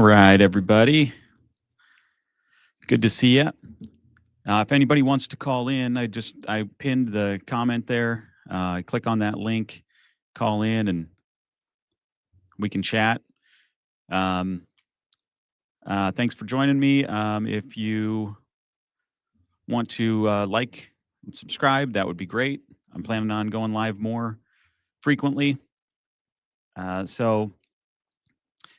All right, everybody. Good to see you. If anybody wants to call in, I pinned the comment there. Click on that link, call in, and we can chat. Um, Thanks for joining me. If you want to like and subscribe, that would be great. I'm planning on going live more frequently. So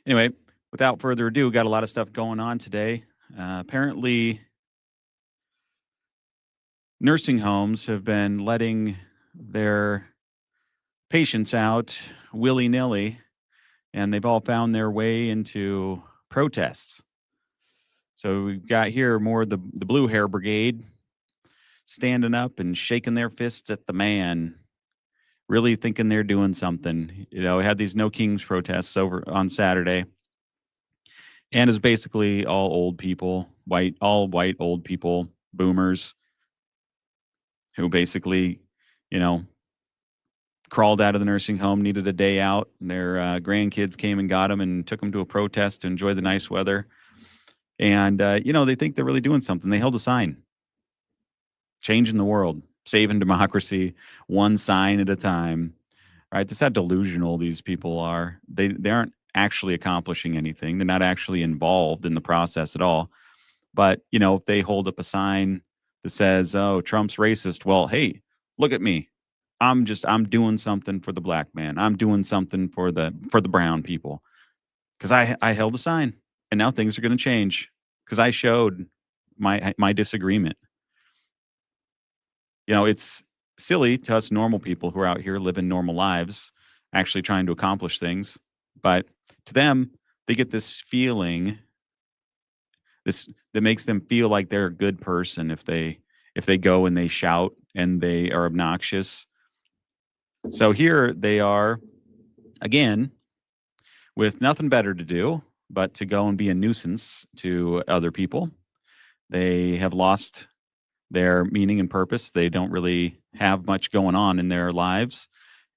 anyway, without further ado, got a lot of stuff going on today. Apparently, nursing homes have been letting their patients out willy-nilly, and they've all found their way into protests. So we've got here more the blue hair brigade standing up and shaking their fists at the man, really thinking they're doing something. We had these No Kings protests over on Saturday, and it's basically all old people, all white old people, boomers, who basically, crawled out of the nursing home, needed a day out. And their grandkids came and got them and took them to a protest to enjoy the nice weather. And, they think they're really doing something. They held a sign, changing the world, saving democracy, one sign at a time, right? That's how delusional these people are. They aren't actually accomplishing anything. They're not actually involved in the process at all. But, if they hold up a sign that says, oh, Trump's racist, well, hey, look at me. I'm doing something for the black man. I'm doing something for the brown people, because I held a sign, and now things are going to change because I showed my disagreement. It's silly to us normal people who are out here living normal lives, actually trying to accomplish things, but to them, they get this feeling that makes them feel like they're a good person if they go and they shout and they are obnoxious. So here they are, again, with nothing better to do but to go and be a nuisance to other people. They have lost their meaning and purpose. They don't really have much going on in their lives.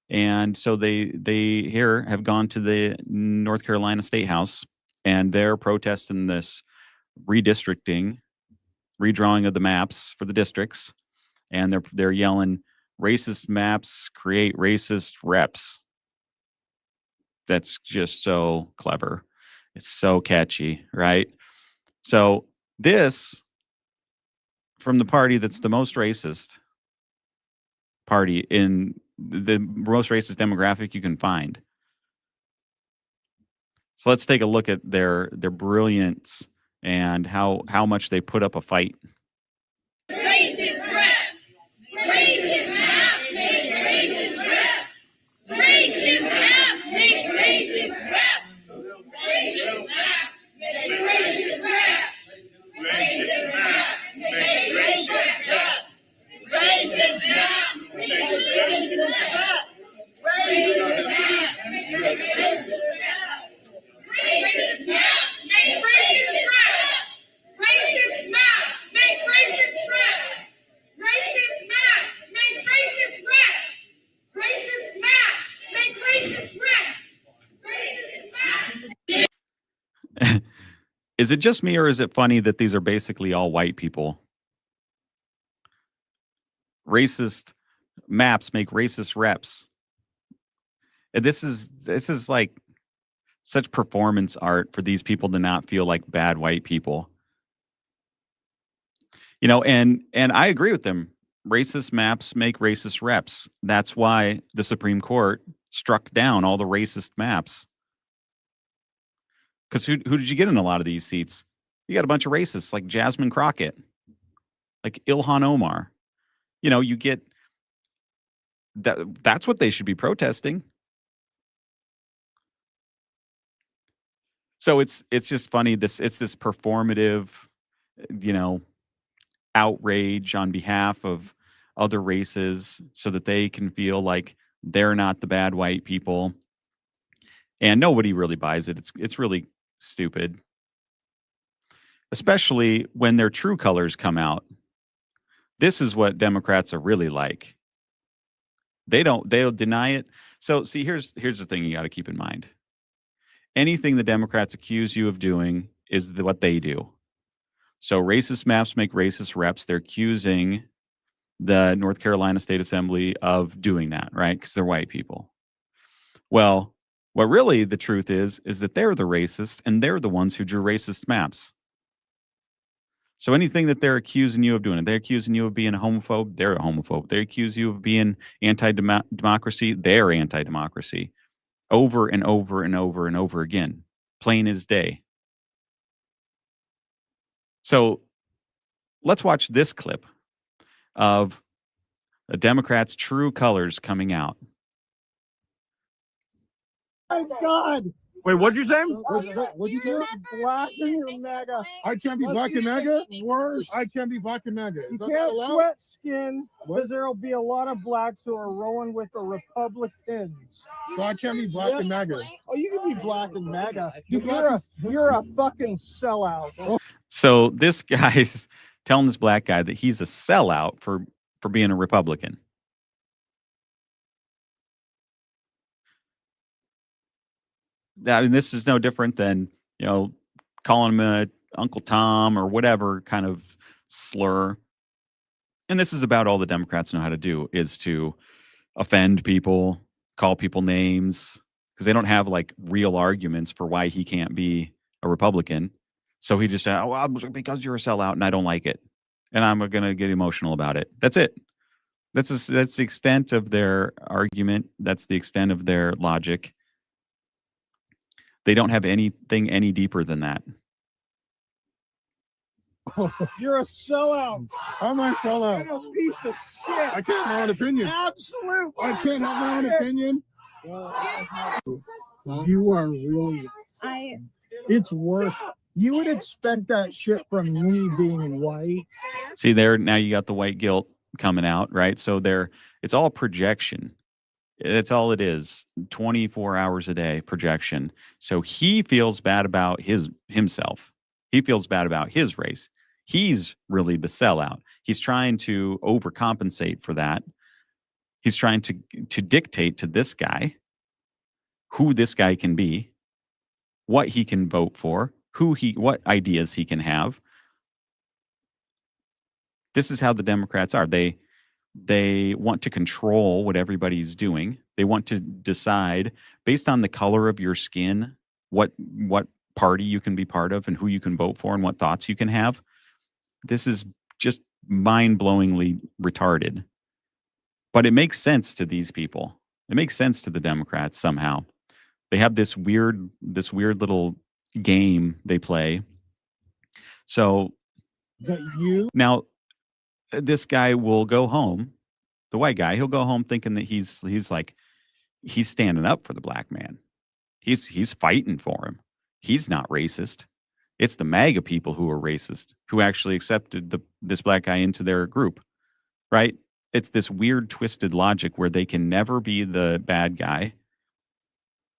And so they here have gone to the North Carolina State House, and they're protesting this redrawing of the maps for the districts. And they're yelling, racist maps create racist reps. That's just so clever. It's so catchy, right? So this, from the party that's the most racist party in the most racist demographic you can find. So let's take a look at their brilliance and how much they put up a fight. Racist reps! Racist maps make racist reps! Racist maps make racist reps! Racist maps make racist reps! Racist maps make racist reps! Racist maps make racist reps! Racist maps make racist reps! Racist maps make racist reps! Racist maps make racist reps! Racist maps make racist reps! Racist maps make racist reps! Racist maps. Is it just me, or is it funny that these are basically all white people? Racist maps make racist reps. And this is like such performance art for these people to not feel like bad white people. And I agree with them. Racist maps make racist reps. That's why the Supreme Court struck down all the racist maps. Because who did you get in a lot of these seats? You got a bunch of racists like Jasmine Crockett, like Ilhan Omar. You get that. That's what they should be protesting. So it's just funny. It's this performative, outrage on behalf of other races so that they can feel like they're not the bad white people. And nobody really buys it. It's really stupid. Especially when their true colors come out. This is what Democrats are really like. They'll deny it. So see, here's the thing you got to keep in mind. anything the Democrats accuse you of doing is what they do. So racist maps make racist reps. They're accusing the North Carolina State Assembly of doing that, right? Because they're white people. Well, what really the truth is that they're the racists and they're the ones who drew racist maps. So anything that they're accusing you of doing, they're accusing you of being a homophobe, they're a homophobe. They accuse you of being anti-democracy, they're anti-democracy. Over and over and over and over again, plain as day. So let's watch this clip of the Democrats' true colors coming out. My God! Wait, what'd you say? What'd you say? Black and you're MAGA. I can't be black and MAGA? Worse. I can't be black and MAGA. You Is that can't allowed? sweat skin because there'll be a lot of blacks who are rolling with the Republicans. So I can't be black and MAGA. Oh, you can be black and MAGA. You You're a fucking sellout. So this guy's telling this black guy that he's a sellout for being a Republican. I mean, this is no different than, calling him a Uncle Tom or whatever kind of slur. And this is about all the Democrats know how to do, is to offend people, call people names, because they don't have like real arguments for why he can't be a Republican. So he just said, "Oh, well, because you're a sellout and I don't like it, and I'm going to get emotional about it." That's it. That's the extent of their argument. That's the extent of their logic. They don't have anything any deeper than that. You're a sellout. How am I a sellout? You're a piece of shit. I can't have my own opinion. Absolute. I can't have my own opinion. You are really. It's worse. You would expect that shit from me being white. See there, now you got the white guilt coming out, right? So it's all projection. That's all it is. 24 hours a day projection. So he feels bad about himself. He feels bad about his race. He's really the sellout. He's trying to overcompensate for that. He's trying to dictate to this guy who this guy can be, what he can vote for, what ideas he can have. This is how the Democrats are. They want to control what everybody's doing. They want to decide based on the color of your skin what party you can be part of and who you can vote for and what thoughts you can have. This is just mind-blowingly retarded. But it makes sense to these people. It makes sense to the Democrats somehow. They have this weird little game they play. So now this guy will go home, the white guy, he'll go home thinking that he's standing up for the black man. He's fighting for him. He's not racist. It's the MAGA people who are racist, who actually accepted this black guy into their group, right? It's this weird twisted logic where they can never be the bad guy,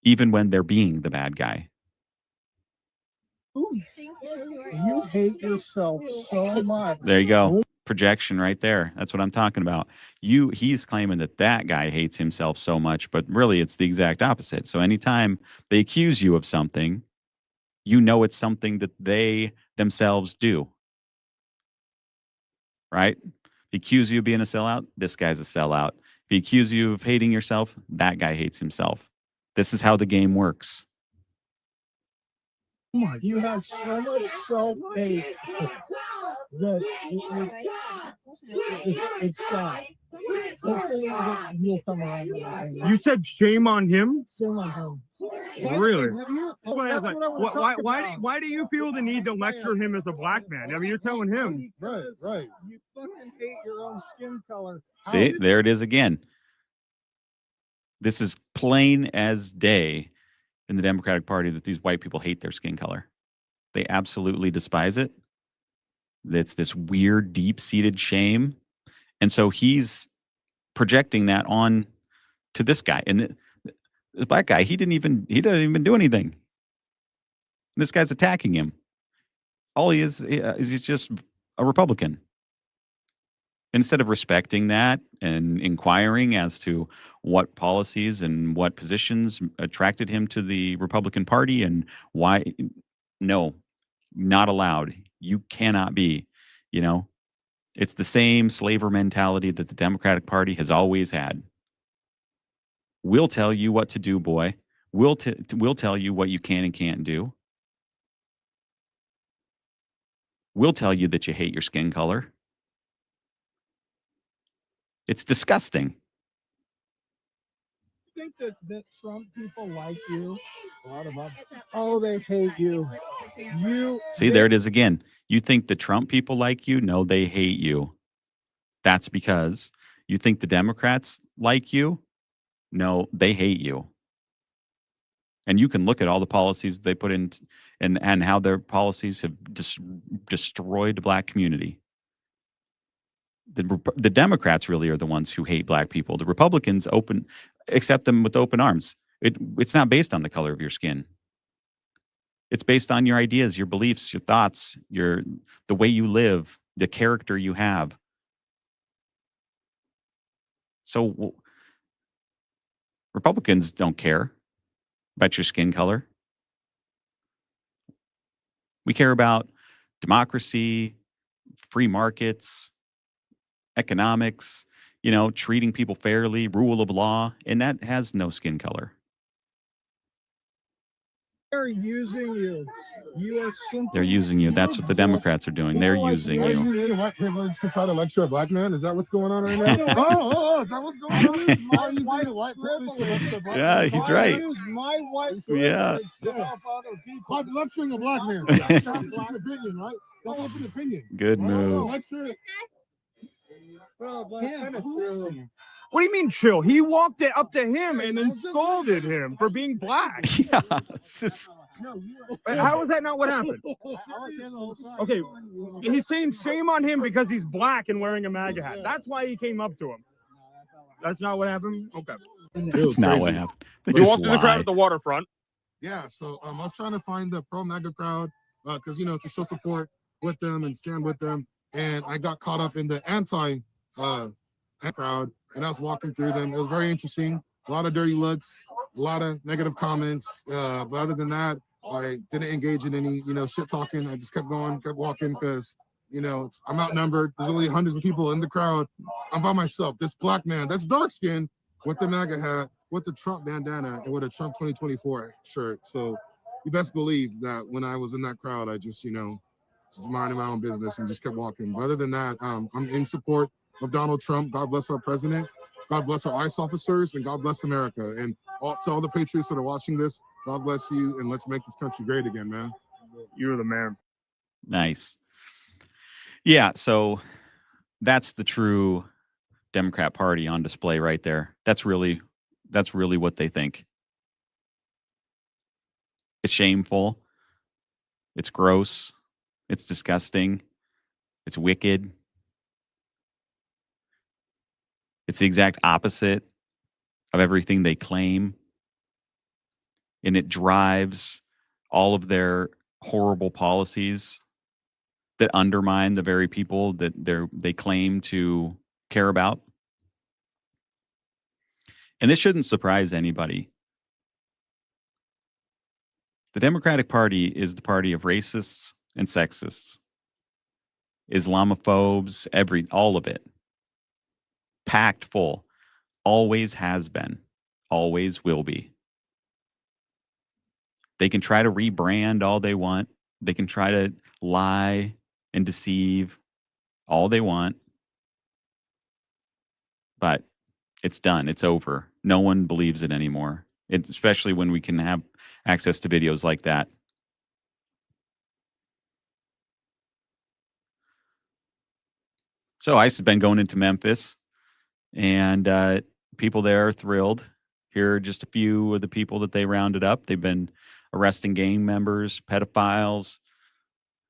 even when they're being the bad guy. You hate yourself so much. There you go. Projection right there. That's what I'm talking about. He's claiming that guy hates himself so much, but really it's the exact opposite. So anytime they accuse you of something, it's something that they themselves do. Right? If he accuses you of being a sellout, this guy's a sellout. If he accuses you of hating yourself, that guy hates himself. This is how the game works. You have so much self-hate that it's sad. Hopefully you'll come around to that. You said shame on him? Shame on him. Really? That's what I wanna talk about. Why do you feel the need to lecture him as a black man? I mean, you're telling him. Right. You fucking hate your own skin color. See, there it is again. This is plain as day in the Democratic Party that these white people hate their skin color. They absolutely despise it. It's this weird, deep-seated shame. And so he's projecting that on to this guy. And this black guy, he doesn't even do anything. This guy's attacking him. All he is he's just a Republican. Instead of respecting that and inquiring as to what policies and what positions attracted him to the Republican Party and why, no, not allowed. You cannot be, you know. It's the same slaver mentality that the Democratic Party has always had. We'll tell you what to do, boy. We'll tell you what you can and can't do. We'll tell you that you hate your skin color. It's disgusting. Think that Trump people like you? A lot of them. Oh, they hate you. See, there it is again. You think the Trump people like you? No, they hate you. That's because you think the Democrats like you? No, they hate you. And you can look at all the policies they put in and how their policies have destroyed the black community. The Democrats really are the ones who hate black people. The Republicans accept them with open arms. It's not based on the color of your skin. It's based on your ideas, your beliefs, your thoughts, the way you live, the character you have. So Republicans don't care about your skin color. We care about democracy, free markets, economics, treating people fairly, rule of law, and that has no skin color. They're using you. You are simply. They're using you. That's what the Democrats are doing. They're using Are you you. using white privilege to try to lecture a black man? Is that what's going on right now? Oh, is that what's going on? Are you using white privilege to lecture a black man? Yeah, he's right. I use my white Yeah. privilege to help other people. By lecturing a black man. That's an opinion, right? That's an opinion. Good Right? move. Lecture. What do you mean chill? He walked up to him and then scolded him for being black. Yeah. It's just, How is that not what happened? Okay, he's saying shame on him because he's black and wearing a MAGA hat. That's why he came up to him. That's not what happened? Okay. that's not what happened. They We just walked through the crowd lie. at the waterfront. Yeah, so I was trying to find the pro MAGA crowd because to show support with them and stand with them, and I got caught up in the anti crowd, and I was walking through them. It was very interesting. A lot of dirty looks, a lot of negative comments. But other than that, I didn't engage in any shit talking. I just kept going, kept walking because I'm outnumbered. There's only hundreds of people in the crowd. I'm by myself. This black man, that's dark skin with the MAGA hat, with the Trump bandana, and with a Trump 2024 shirt. So you best believe that when I was in that crowd, I just minding my own business and just kept walking. But other than that, I'm in support of Donald Trump. God bless our president. God bless our ICE officers, and God bless America. And to all the patriots that are watching this, God bless you, and let's make this country great again, man. You're the man. Nice. Yeah, so that's the true Democrat Party on display right there. That's really what they think. It's shameful. It's gross. It's disgusting. It's wicked. It's the exact opposite of everything they claim. And it drives all of their horrible policies that undermine the very people that they claim to care about. And this shouldn't surprise anybody. The Democratic Party is the party of racists and sexists, Islamophobes, all of it. Packed full. Always has been. Always will be. They can try to rebrand all they want. They can try to lie and deceive all they want. But it's done. It's over. No one believes it anymore. Especially when we can have access to videos like that. So ICE has been going into Memphis, and people there are thrilled. Here are just a few of the people that they rounded up. They've been arresting gang members, pedophiles,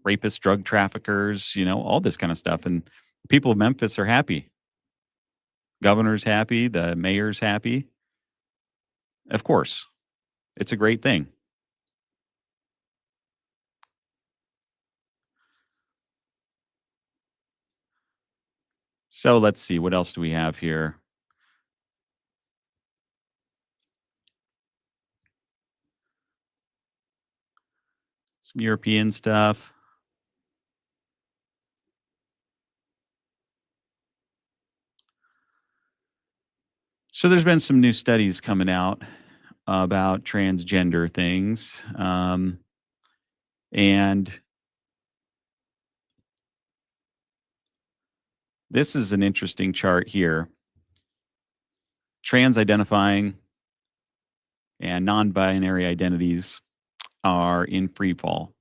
rapists, drug traffickers, all this kind of stuff. And people of Memphis are happy. Governor's happy. The mayor's happy. Of course, it's a great thing. So let's see, what else do we have here? Some European stuff. So there's been some new studies coming out about transgender things. And this is an interesting chart here. Trans identifying and non-binary identities are in free fall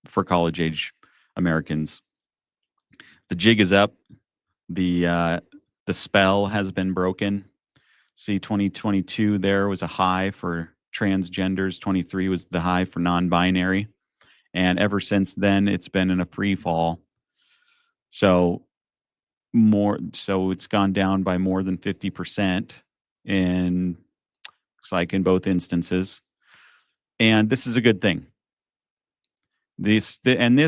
for college age Americans. The jig is up. The spell has been broken. See, 2022 there was a high for transgenders. 23 was the high for non-binary. And ever since then, it's been in a free fall. So it's gone down by more than 50% in, looks like, in both instances. And this is a good thing. This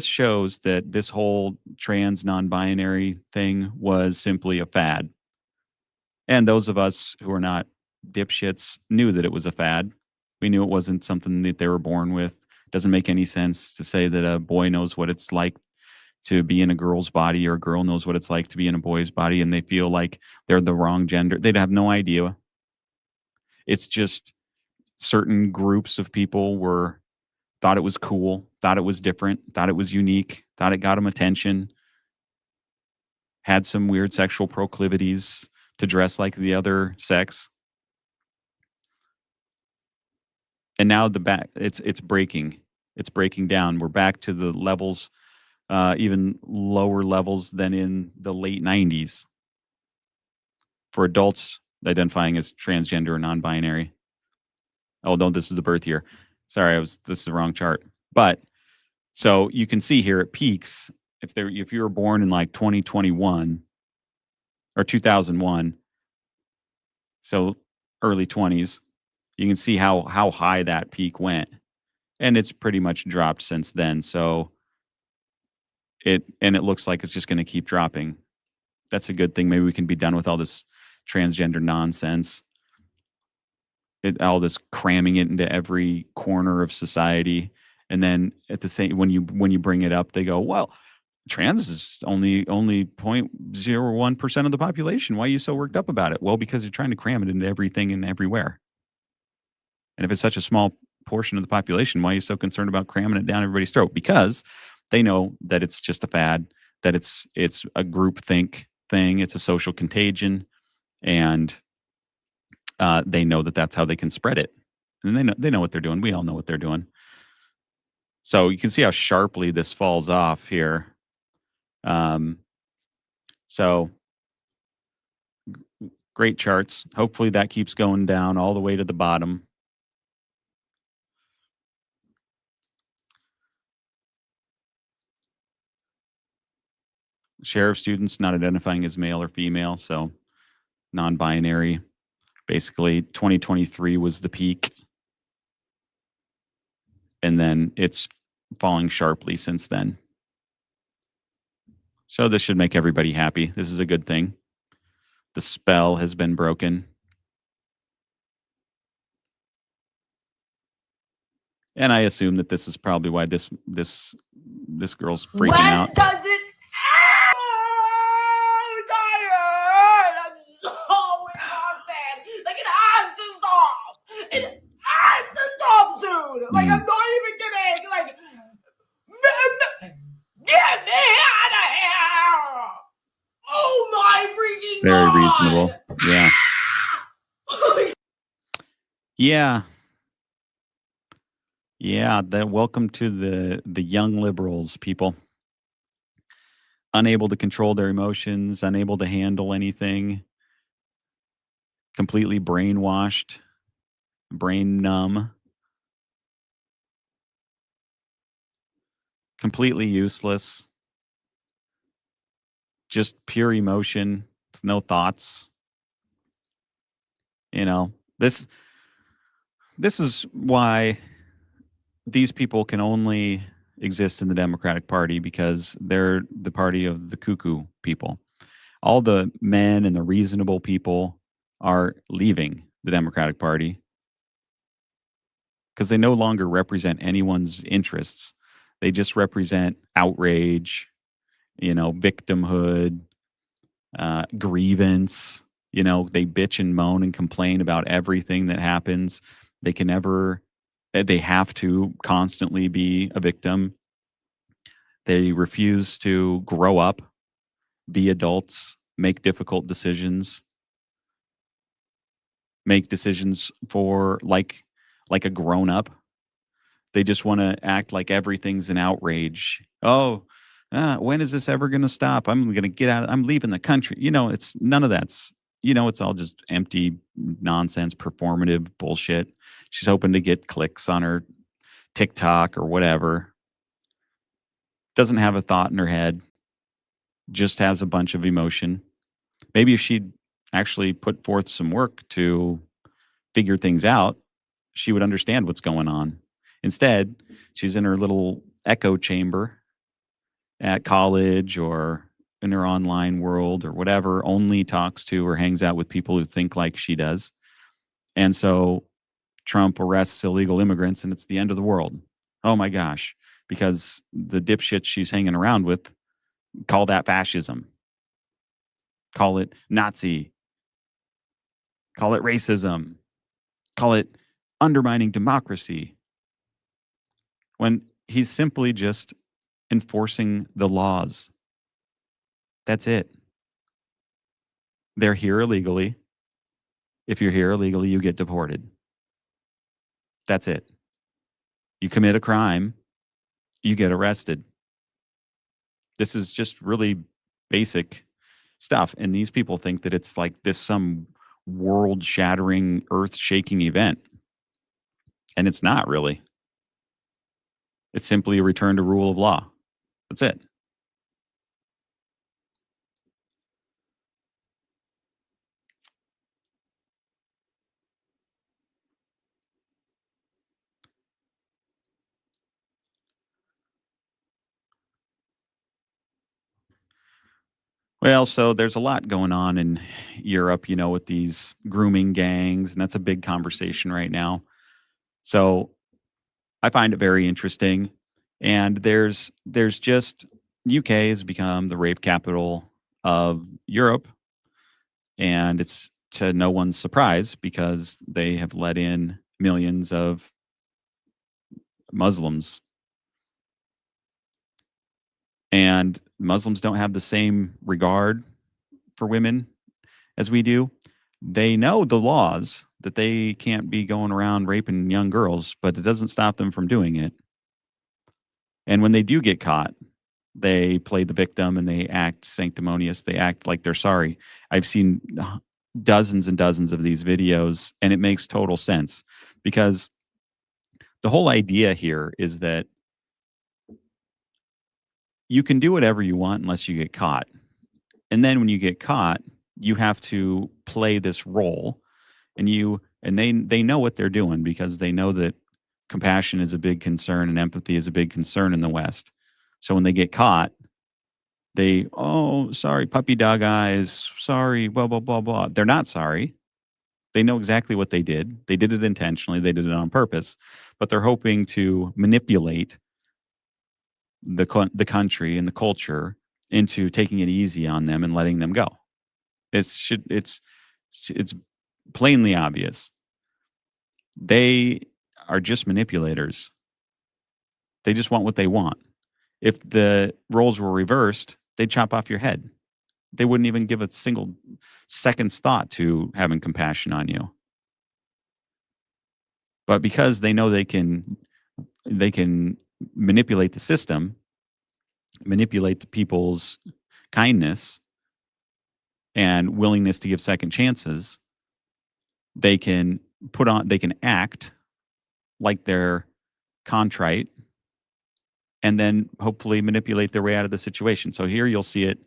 shows that this whole trans non-binary thing was simply a fad. And those of us who are not dipshits knew that it was a fad. We knew it wasn't something that they were born with. Doesn't make any sense to say that a boy knows what it's like to be in a girl's body, or a girl knows what it's like to be in a boy's body, and they feel like they're the wrong gender. They'd have no idea. It's just certain groups of people thought it was cool, thought it was different, thought it was unique, thought it got them attention, had some weird sexual proclivities to dress like the other sex. And now it's breaking. It's breaking down. We're back to the levels, even lower levels than in the late 90s for adults identifying as transgender or non-binary. Oh, no, this is the birth year. Sorry, this is the wrong chart. But so you can see here it peaks if you were born in like 2021 or 2001, so early 20s, you can see how high that peak went, and it's pretty much dropped since then. So it looks like it's just going to keep dropping. That's a good thing. Maybe we can be done with all this transgender nonsense. All this cramming it into every corner of society, and then at the same when you bring it up, they go, "Well, trans is only 0.01% of the population. Why are you so worked up about it?" Well, because you're trying to cram it into everything and everywhere. And if it's such a small portion of the population, why are you so concerned about cramming it down everybody's throat? Because they know that it's just a fad, that it's a groupthink thing, it's a social contagion, and they know that that's how they can spread it. And they know what they're doing. We all know what they're doing. So you can see how sharply this falls off here. So great charts. Hopefully that keeps going down all the way to the bottom. Share of students not identifying as male or female, so non-binary. Basically, 2023 was the peak, and then it's falling sharply since then. So this should make everybody happy. This is a good thing. The spell has been broken. And I assume that this is probably why this girl's freaking out. When does it? I'm tired. I'm so exhausted. Like, it has to stop. It has to stop soon. Like, I'm not even kidding. Like, get me out of here. Oh my freaking Very God. reasonable. Yeah. Yeah. Yeah. Welcome to the young liberals, people. Unable to control their emotions, unable to handle anything, completely brainwashed, brain numb, completely useless, just pure emotion, no thoughts. You know, this is why these people can only exist in the Democratic Party, because they're the party of the cuckoo people. all the men and the reasonable people are leaving the Democratic Party because they no longer represent anyone's interests. They just represent outrage, victimhood, grievance. They bitch and moan and complain about everything that happens. They have to constantly be a victim. They refuse to grow up, be adults, make difficult decisions, make decisions for like a grown up. They just want to act like everything's an outrage. Oh, when is this ever going to stop? I'm going to get out. I'm leaving the country. It's none of that's, it's all just empty nonsense, performative bullshit. She's hoping to get clicks on her TikTok or whatever. Doesn't have a thought in her head. Just has a bunch of emotion. Maybe if she'd actually put forth some work to figure things out, she would understand what's going on. Instead, she's in her little echo chamber at college or in her online world or whatever, only talks to or hangs out with people who think like she does. And so Trump arrests illegal immigrants and it's the end of the world. Oh my gosh. Because the dipshits she's hanging around with call that fascism. Call it Nazi. Call it racism. Call it undermining democracy. When he's simply just enforcing the laws. That's it. They're here illegally. If you're here illegally, you get deported. That's it. You commit a crime, you get arrested. This is just really basic stuff. And these people think that it's like this some world-shattering, earth-shaking event. And it's not really. It's simply a return to rule of law. That's it. Well, so there's a lot going on in Europe, with these grooming gangs, and that's a big conversation right now. So I find it very interesting. And there's just UK has become the rape capital of Europe. And it's to no one's surprise because they have let in millions of Muslims. And Muslims don't have the same regard for women as we do. They know the laws that they can't be going around raping young girls, but it doesn't stop them from doing it. And when they do get caught, they play the victim and they act sanctimonious. They act like they're sorry. I've seen dozens and dozens of these videos, and it makes total sense because the whole idea here is that you can do whatever you want unless you get caught. And then when you get caught, you have to play this role, and they know what they're doing because they know that compassion is a big concern and empathy is a big concern in the West. So when they get caught, sorry, puppy dog eyes, sorry, blah, blah, blah, blah. They're not sorry. They know exactly what they did. They did it intentionally. They did it on purpose, but they're hoping to manipulate the country and the culture into taking it easy on them and letting them go. It's plainly obvious. They are just manipulators. They just want what they want. If the roles were reversed, they'd chop off your head. They wouldn't even give a single second's thought to having compassion on you. But because they know they can manipulate the system, manipulate the people's kindness and willingness to give second chances, they can act like they're contrite and then hopefully manipulate their way out of the situation. So here you'll see it.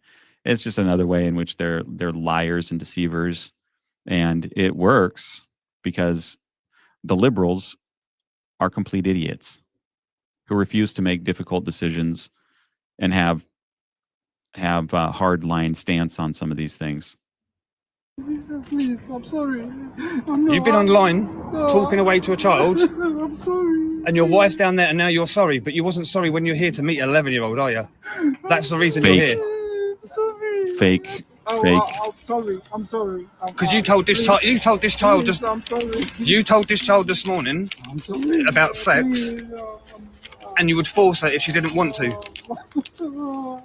It's just another way in which they're liars and deceivers. And it works because the liberals are complete idiots who refuse to make difficult decisions and have have a hard line stance on some of these things. Please, I'm sorry. You've been online talking away to a child, I'm sorry. and your wife's down there, and now you're sorry. But you wasn't sorry when you're here to meet an 11-year-old, are you? That's the reason you're Fake. here. I'm sorry. Fake. Oh, Fake. I'm sorry. I'm sorry. Because you told this child. You told this child. Please, I'm sorry. You told this child this morning I'm sorry. about sex, and you would force her if she didn't want to.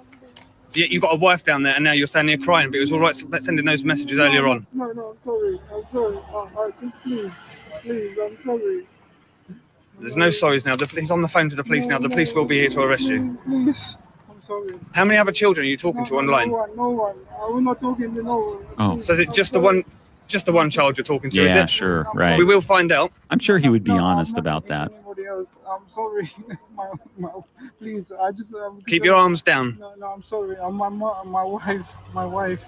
Yet you got a wife down there, and now you're standing here crying. But it was all right sending those messages earlier on. No, I'm sorry. I'm sorry. Just please, I'm sorry. There's no sorries now. He's on the phone to the police now. The police will be here to arrest you. Please, I'm sorry. How many other children are you talking to online? No one. I will not talking to no one. Oh. So is it just the one child you're talking to? Is Yeah, it? sure, right. We will find out. I'm sure he would be No, honest I'm not about that. talking to anybody else. I'm sorry. Please, I just Keep your arms down. No, I'm sorry. My wife.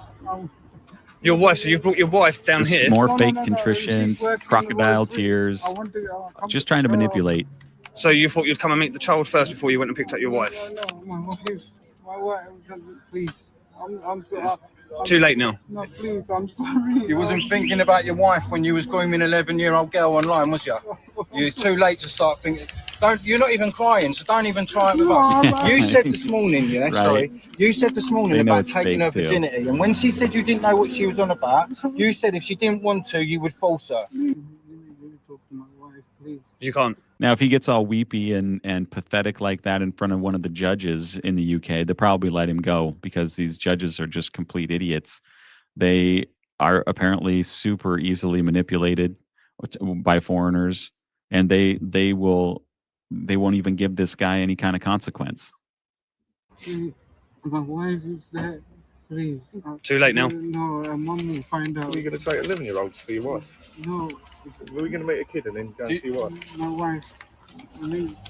Your wife. So you've brought your wife down Just here. more No, fake no, contrition, she's working, crocodile working. tears, I want to come just trying to pick her up. manipulate. So you thought you'd come and meet the child first before you went and picked up your wife. No, my wife, please. I'm sorry. Too late now. No, please, I'm sorry. You wasn't thinking about your wife when you was grooming an 11-year-old girl online, was you? You're too late to start thinking. You're not even crying, so don't even try it with us. You said this morning, yeah, Right. sorry. You said this morning They know about it's taking her fake, too. virginity, and when she said you didn't know what she was on about, you said if she didn't want to, you would force her. Let me talk to my wife, please. You can't. Now, if he gets all weepy and pathetic like that in front of one of the judges in the UK, they'll probably let him go because these judges are just complete idiots. They are apparently super easily manipulated by foreigners, and they won't even give this guy any kind of consequence. My wife is there. Please. Too late now. No, mom will find out. Are you going to take 11-year-old to see your wife? No, Were we going to meet a kid and then go and see your wife? my wife.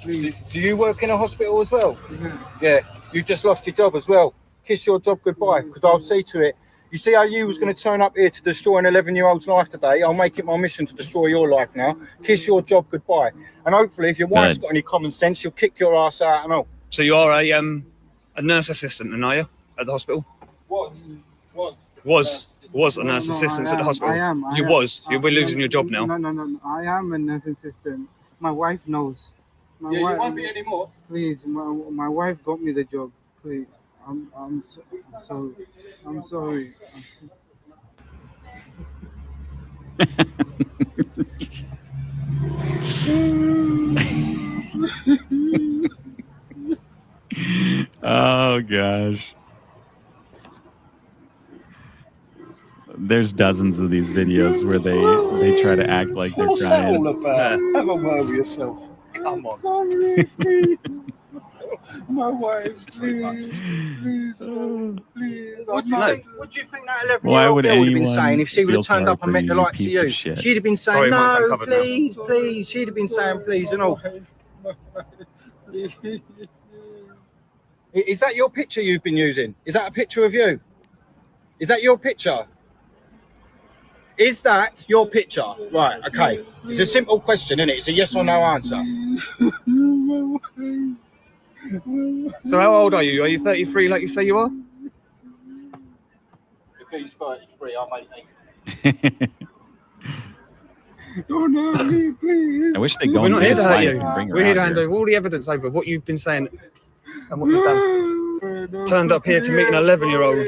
Please. Do you work in a hospital as well? Yeah. Yeah, you just lost your job as well. Kiss your job goodbye, because I'll see to it. You see how you was going to turn up here to destroy an 11-year-old's life today? I'll make it my mission to destroy your life now. Kiss your job goodbye. And hopefully, if your wife's got any common sense, she'll kick your ass out and all. So you are a nurse assistant, then, are you, at the hospital? Was a nurse assistant at the hospital. I am. We're losing your job now. No. I am a nurse assistant. My wife knows. You won't be anymore. Please, my wife got me the job. Please, I'm sorry. I'm sorry. Oh gosh. There's dozens of these videos where they try to act like they're What's that all trying. about? Have a word with yourself. Come on. Sorry, please. My wife, please. I'm What do you not- think? What do you think that 11-year-old Why would girl would have been anyone saying if she would feel have turned sorry up and for met you, the you likes of piece of you? shit? She'd have been saying, Sorry, Mike's no, uncovered now. please. She'd have been saying, please, and all. Is that your picture you've been using? Is that a picture of you? Is that your picture? Is that your picture? Right, okay. It's a simple question, isn't it? It's a yes or no answer. So how old are you? Are you 33 like you say you are? If he's 33, I'm 18. Don't hurt me, please. I wish they'd go We're into not here his to hurt life you. and bring her We're here out to hand here. over all the evidence over what you've been saying and what you've done. Turned up here to meet an 11-year-old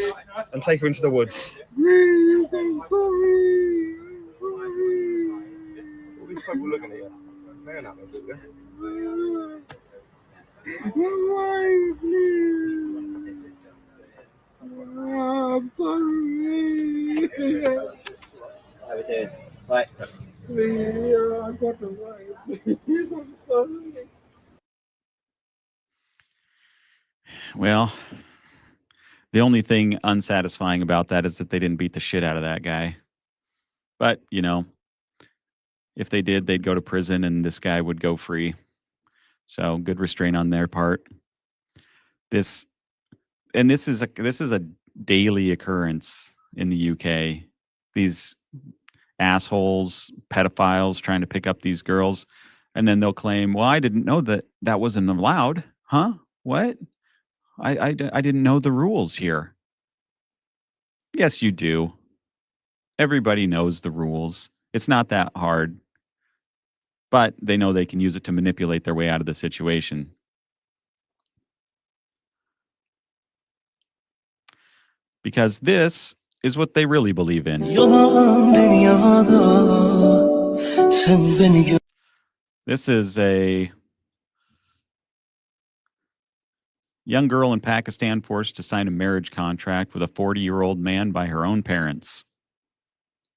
and take her into the woods. Please, I'm sorry. All these people looking at you. Man up a bit, yeah? My wife, please. I'm sorry. How we doing? Right. Please, I got a wife. Please, I'm sorry. Well, the only thing unsatisfying about that is that they didn't beat the shit out of that guy. But, you know, if they did, they'd go to prison and this guy would go free. So good restraint on their part. This is a daily occurrence in the UK. These assholes, pedophiles trying to pick up these girls, and then they'll claim, "Well, I didn't know that wasn't allowed." Huh? What? I didn't know the rules here. Yes, you do. Everybody knows the rules. It's not that hard. But they know they can use it to manipulate their way out of the situation. Because this is what they really believe in. This is a young girl in Pakistan forced to sign a marriage contract with a 40-year-old man by her own parents.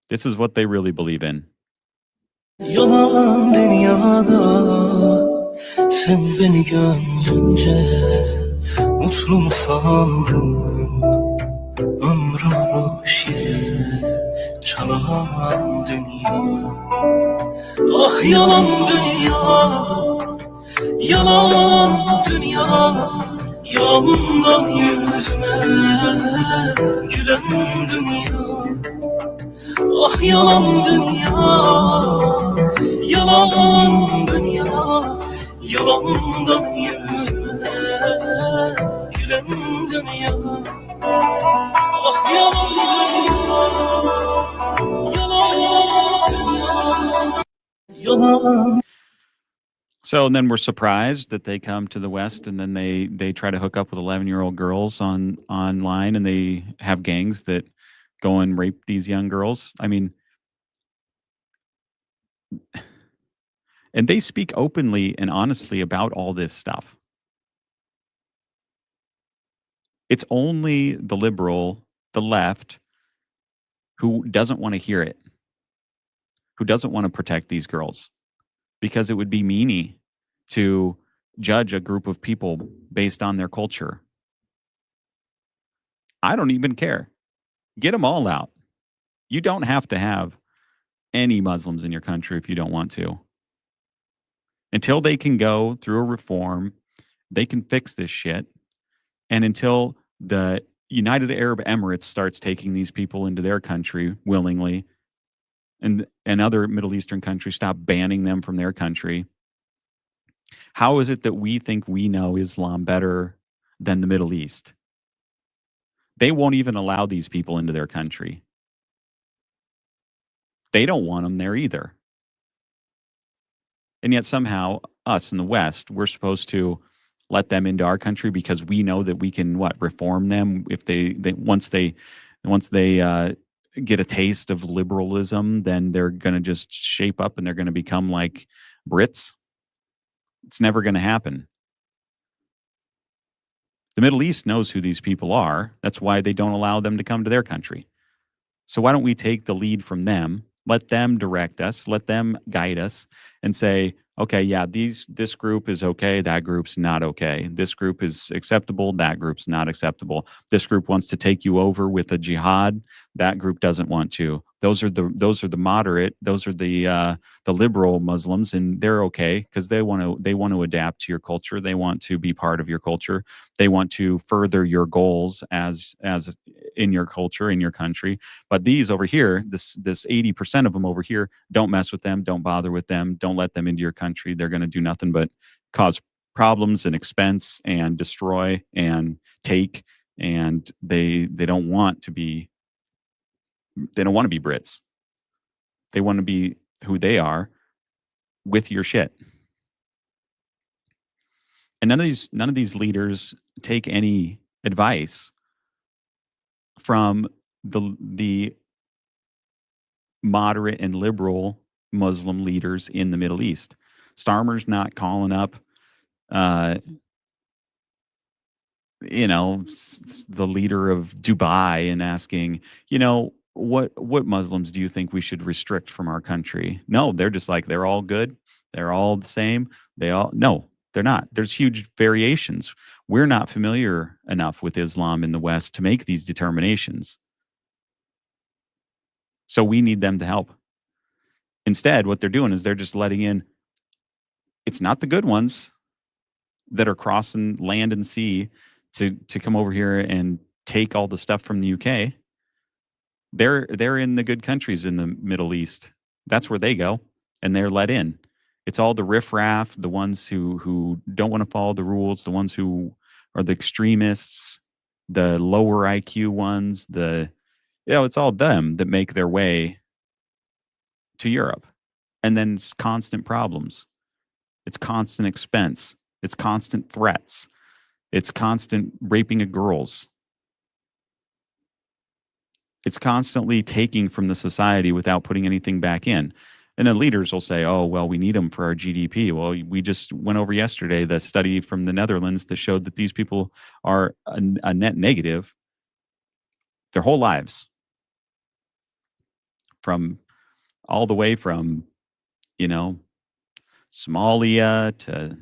This is what they really believe in. Yalan dünyada sen beni gönlünce mutlu mu sandın? Ömrüm boş yere çalan dünya. Ah yalan dünya, yalan dünya. Yalandan yüzüme gülen dünya. Ah yalan dünya, yalan dünya, yalandan yüzüme gülen dünya. Ah yalan dünya, yalan dünya, yalan. So and then we're surprised that they come to the West and then they try to hook up with 11-year-old girls online and they have gangs that go and rape these young girls. I mean, and they speak openly and honestly about all this stuff. It's only the liberal, the left, who doesn't want to hear it, who doesn't want to protect these girls, because it would be meany to judge a group of people based on their culture. I don't even care. Get them all out. You don't have to have any Muslims in your country if you don't want to. Until they can go through a reform, they can fix this shit. And until the United Arab Emirates starts taking these people into their country willingly, and other Middle Eastern countries stop banning them from their country, how is it that we think we know Islam better than the Middle East? They won't even allow these people into their country. They don't want them there either. And yet somehow us in the West, we're supposed to let them into our country because we know that we can reform them if they once they get a taste of liberalism, then they're going to just shape up and they're going to become like Brits. It's never going to happen. The Middle East knows who these people are. That's why they don't allow them to come to their country. So why don't we take the lead from them, let them direct us, let them guide us, and say, okay, yeah, this group is okay, that group's not okay. This group is acceptable, that group's not acceptable. This group wants to take you over with a jihad, that group doesn't want to. Those are the moderate, those are the liberal Muslims, and they're okay because they want to adapt to your culture. They want to be part of your culture. They want to further your goals as in your culture, in your country. But these over here, this 80% of them over here, don't mess with them, don't bother with them, don't let them into your country. They're going to do nothing but cause problems and expense and destroy and take. And they don't want to be Brits. They want to be who they are with your shit. And none of these leaders take any advice from the moderate and liberal Muslim leaders in the Middle East. Starmer's not calling up the leader of Dubai and asking, what Muslims do you think we should restrict from our country? No, they're just like, they're all good. They're all the same. No, they're not. There's huge variations. We're not familiar enough with Islam in the West to make these determinations. So we need them to help. Instead, what they're doing is they're just letting in, it's not the good ones that are crossing land and sea to come over here and take all the stuff from the UK. They're in the good countries in the Middle East. That's where they go, and they're let in. It's all the riffraff, the ones who don't want to follow the rules, the ones who or the extremists, the lower IQ ones, it's all them that make their way to Europe. And then it's constant problems. It's constant expense. It's constant threats. It's constant raping of girls. It's constantly taking from the society without putting anything back in. And then leaders will say, oh, well, we need them for our GDP. Well, we just went over yesterday the study from the Netherlands that showed that these people are a net negative their whole lives. From all the way from, Somalia to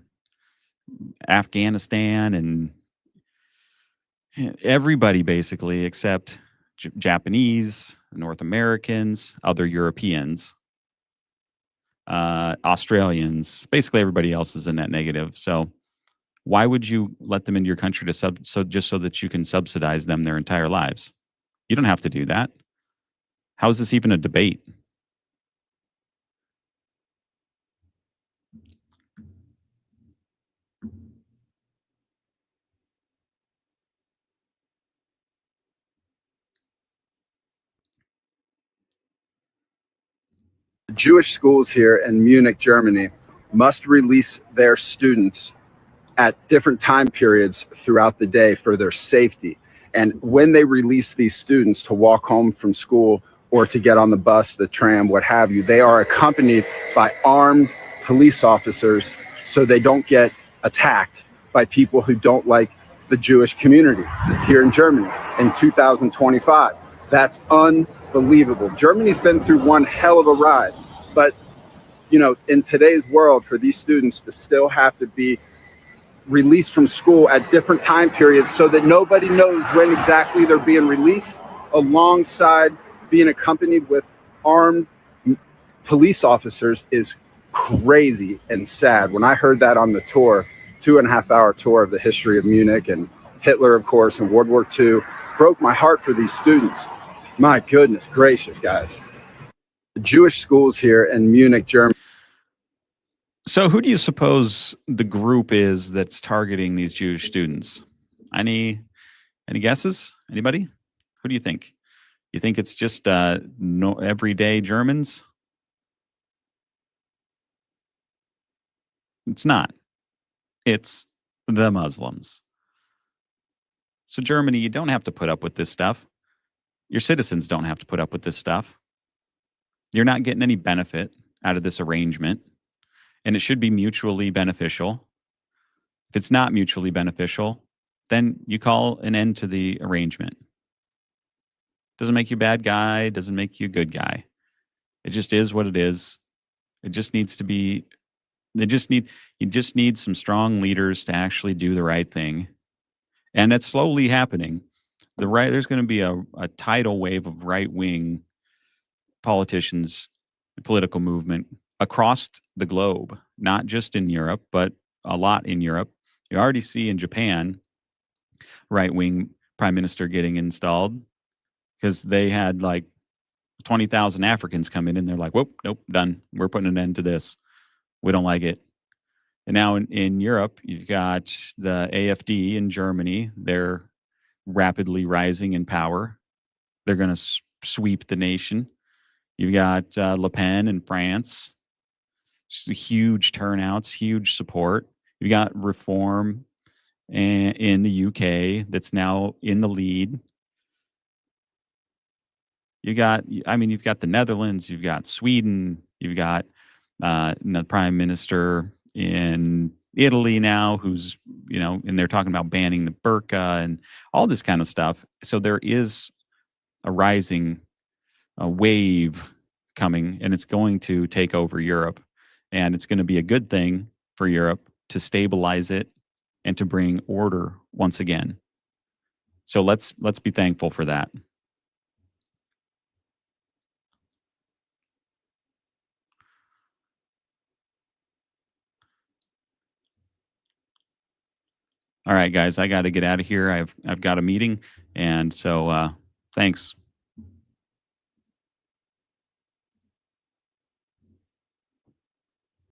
Afghanistan and everybody basically except Japanese, North Americans, other Europeans, Australians, basically everybody else is a net negative. So why would you let them into your country just so that you can subsidize them their entire lives? You don't have to do that. How is this even a debate? Jewish schools here in Munich, Germany, must release their students at different time periods throughout the day for their safety. And when they release these students to walk home from school or to get on the bus, the tram, what have you, they are accompanied by armed police officers so they don't get attacked by people who don't like the Jewish community here in Germany in 2025. That's unbelievable. Germany's been through one hell of a ride, but in today's world, for these students to still have to be released from school at different time periods so that nobody knows when exactly they're being released, alongside being accompanied with armed police officers, is crazy and sad. When I heard that on the tour, 2.5-hour tour of the history of Munich and Hitler, of course, and World War II, broke my heart for these students. My goodness gracious, guys. The Jewish schools here in Munich, Germany. So who do you suppose the group is that's targeting these Jewish students? Any guesses? Anybody? Who do you think? You think it's just everyday Germans? It's not. It's the Muslims. So Germany, you don't have to put up with this stuff. Your citizens don't have to put up with this stuff. You're not getting any benefit out of this arrangement, and it should be mutually beneficial. If it's not mutually beneficial, then you call an end to the arrangement. Doesn't make you a bad guy, doesn't make you a good guy. It just is what it is. It just needs to be, you just need some strong leaders to actually do the right thing. And that's slowly happening. There's going to be a tidal wave of right-wing politicians, political movement across the globe, not just in Europe, but a lot in Europe. You already see in Japan, right-wing prime minister getting installed because they had like 20,000 Africans come in and they're like, whoop, nope, done. We're putting an end to this. We don't like it. And now in Europe, you've got the AfD in Germany. They're rapidly rising in power. They're going to sweep the nation. You've got Le Pen in France. Just huge turnouts, huge support. You've got Reform in the UK that's now in the lead. You've got the Netherlands, you've got Sweden, you've got the prime minister in Italy now who's, and they're talking about banning the burqa and all this kind of stuff. So there is a rising wave coming, and it's going to take over Europe. And it's going to be a good thing for Europe to stabilize it and to bring order once again. So let's be thankful for that. All right, guys, I got to get out of here. I've got a meeting, and so thanks.